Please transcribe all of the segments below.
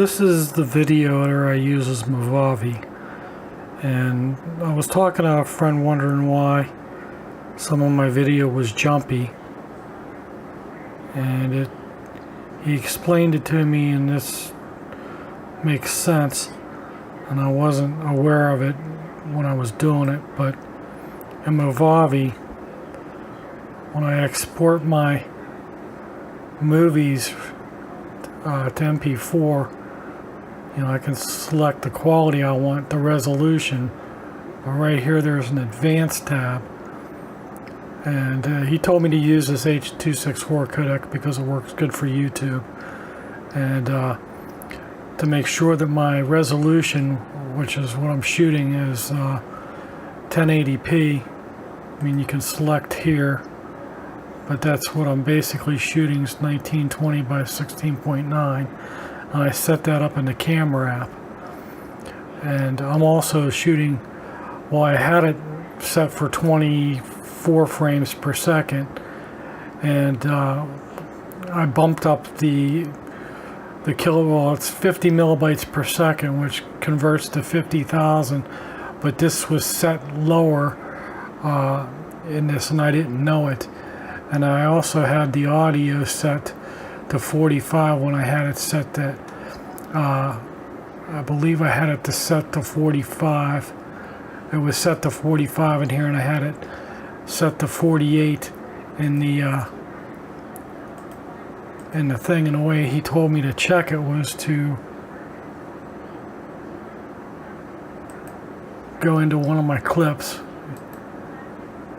This is the video editor I use as Movavi, and I was talking to a friend wondering why some of my video was jumpy, and he explained it to me, and this makes sense, and I wasn't aware of it when I was doing it. But in Movavi, when I export my movies to MP4, I can select the quality I want, the resolution. But right here there's an advanced tab, and he told me to use this H.264 codec because it works good for YouTube, and to make sure that my resolution, which is what I'm shooting, is 1080p. I mean, you can select here, but that's what I'm basically shooting, is 1920 by 16.9, and I set that up in the camera app. And I'm also shooting, well, I had it set for 24 frames per second, and I bumped up the well, it's 50 millibytes per second, which converts to 50,000, but this was set lower in this, and I didn't know it. And I also had the audio set to 45 when I had it set that, I believe I had it to set to 45. It was set to 45 in here, and I had it set to 48 in the thing. And the way he told me to check it was to go into one of my clips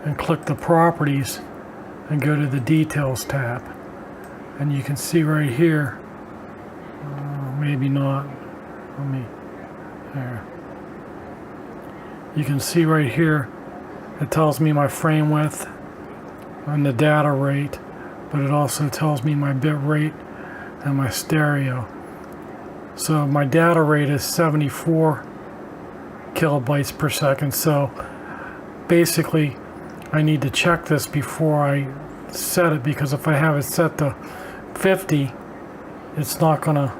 and click the properties and go to the details tab, and you can see right here, maybe not, there. You can see right here, it tells me my frame width and the data rate, but it also tells me my bit rate and my stereo. So my data rate is 74 kilobytes per second, so basically I need to check this before I set it, because if I have it set to 50, it's not gonna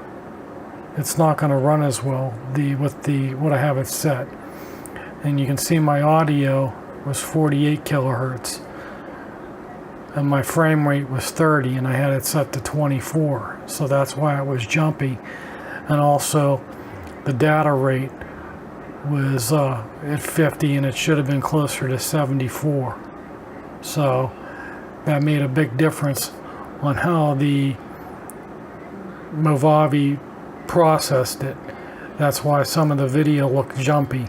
run as well with what I have it set. And you can see my audio was 48 kilohertz, and my frame rate was 30, and I had it set to 24, so that's why it was jumpy. And also the data rate was at 50, and it should have been closer to 74. So that made a big difference on how the Movavi processed it. That's why some of the video looked jumpy.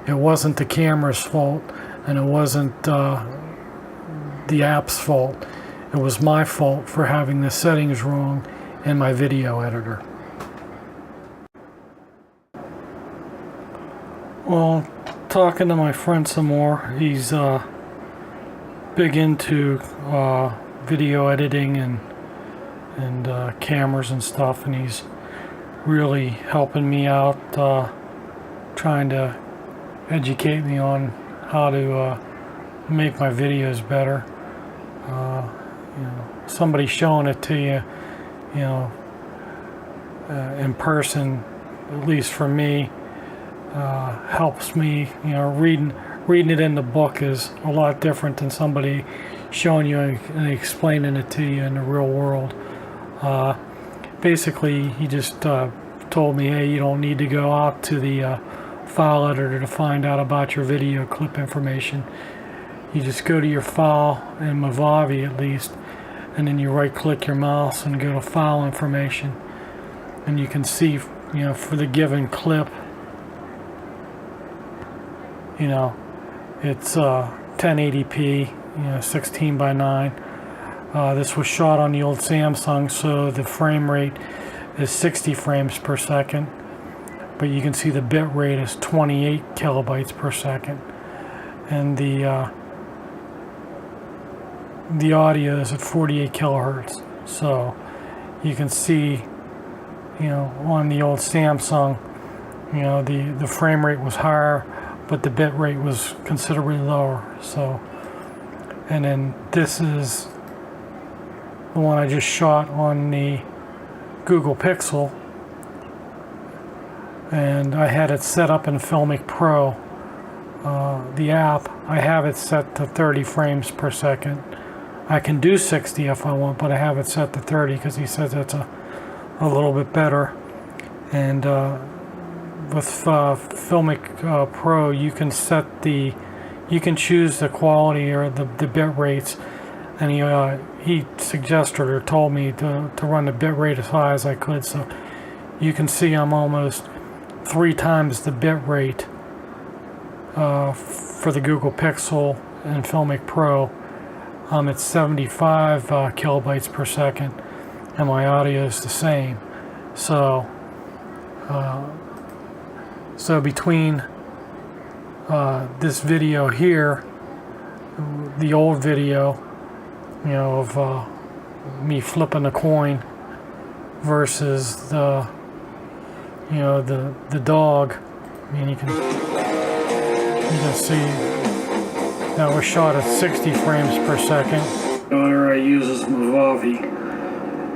It wasn't the camera's fault, and it wasn't the app's fault. It was my fault for having the settings wrong in my video editor. Well, talking to my friend some more, he's big into video editing and cameras and stuff, and he's really helping me out, trying to educate me on how to make my videos better. Somebody showing it to you, in person, at least for me, helps me. Reading it in the book is a lot different than somebody showing you and explaining it to you in the real world. Basically, he just told me, hey, you don't need to go out to the file editor to find out about your video clip information. You just go to your file, in Movavi at least, and then you right-click your mouse and go to file information, and you can see, for the given clip, it's 1080p, 16 by 9. This was shot on the old Samsung, so the frame rate is 60 frames per second, but you can see the bit rate is 28 kilobytes per second, and the audio is at 48 kilohertz. So you can see, on the old Samsung, the frame rate was higher, but the bit rate was considerably lower. So, and then this is the one I just shot on the Google Pixel, and I had it set up in Filmic Pro, the app. I have it set to 30 frames per second. I can do 60 if I want, but I have it set to 30 because he says that's a little bit better. And with Filmic Pro, you can you can choose the quality or the bit rates, and he suggested or told me to run the bit rate as high as I could. So you can see I'm almost 3 times the bit rate for the Google Pixel and Filmic Pro. I'm at 75 kilobytes per second, and my audio is the same. So between this video here, the old video, of me flipping a coin, versus the dog. I mean, you can see that was shot at 60 frames per second. The owner I use is Movavi,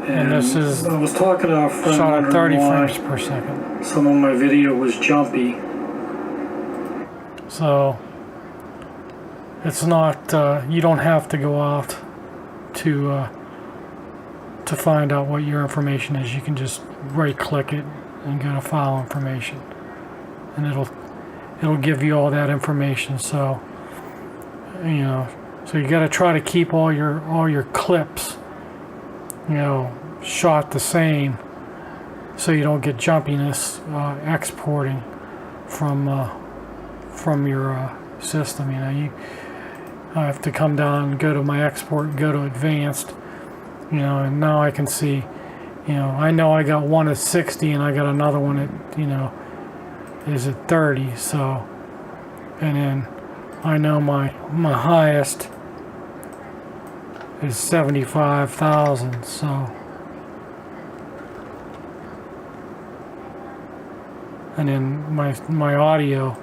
and this is I was talking to a friend shot at 30 frames per second. Some of my video was jumpy, so it's not. You don't have to go out to find out what your information is. You can just right-click it and go to File Information, and it'll give you all that information. So so you got to try to keep all your clips shot the same, so you don't get jumpiness exporting from your system. I have to come down and go to my export, go to advanced, and now I can see, I know I got one at 60 and I got another one at, is at 30. So, and then I know my highest is 75,000. So, and then my audio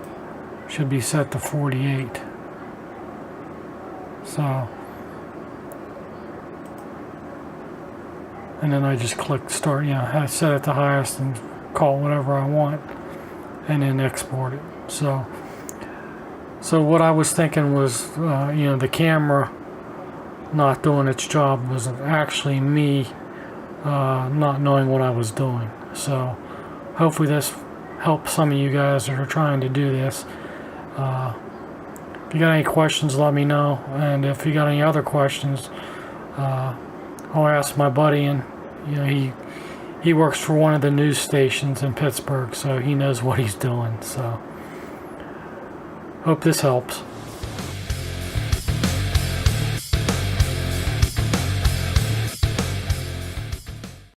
should be set to 48. So, and then I just click start. I set it to highest and call it whatever I want, and then export it. So what I was thinking was, the camera not doing its job was actually me not knowing what I was doing. So hopefully this helps some of you guys that are trying to do this. If you got any questions, let me know. And if you got any other questions, I'll ask my buddy, and he works for one of the news stations in Pittsburgh, so he knows what he's doing. So hope this helps.